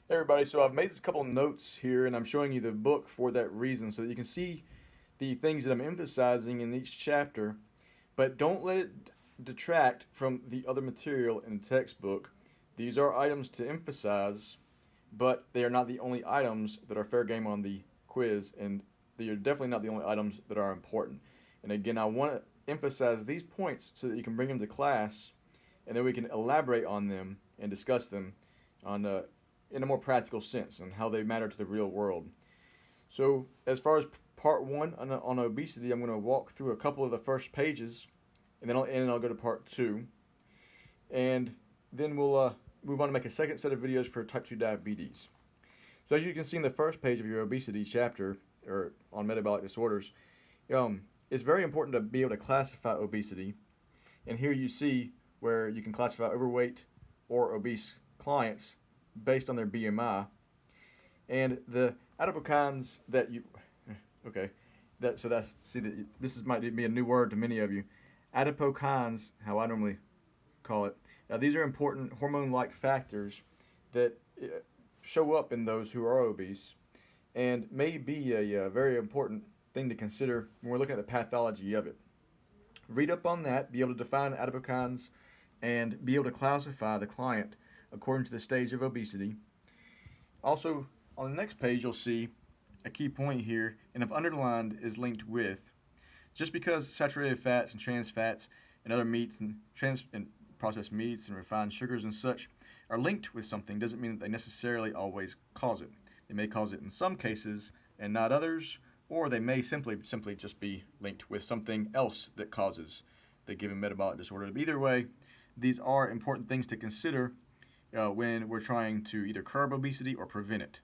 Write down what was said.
Hey everybody, so I've made a couple notes here and I'm showing you the book for that reason so that you can see the things that I'm emphasizing in each chapter, but don't let it detract from the other material in the textbook. These are items to emphasize, but they are not the only items that are fair game on the quiz, and they are definitely not the only items that are important. And again, I want to emphasize these points so that you can bring them to class and then we can elaborate on them and discuss them on in a more practical sense and how they matter to the real world. So, as far as part one on obesity, I'm going to walk through a couple of the first pages, and then I'll end and I'll go to part two, and then we'll move on to make a second set of videos for type 2 diabetes. So, as you can see in the first page of your obesity chapter, or on metabolic disorders, it's very important to be able to classify obesity. And here you see where you can classify overweight or obese clients based on their BMI, and the adipokines that you okay that's see that this is might be a new word to many of you. Adipokines, how I normally call it. Now these are important hormone-like factors that show up in those who are obese, and may be a very important thing to consider when we're looking at the pathology of it. Read up on that, be able to define adipokines, and be able to classify the client according to the stage of obesity. Also, on the next page, you'll see a key point here, and if underlined is linked with. Just because saturated fats and trans fats and other meats and processed meats and refined sugars and such are linked with something doesn't mean that they necessarily always cause it. They may cause it in some cases and not others, or they may simply just be linked with something else that causes the given metabolic disorder. But either way, these are important things to consider when we're trying to either curb obesity or prevent it.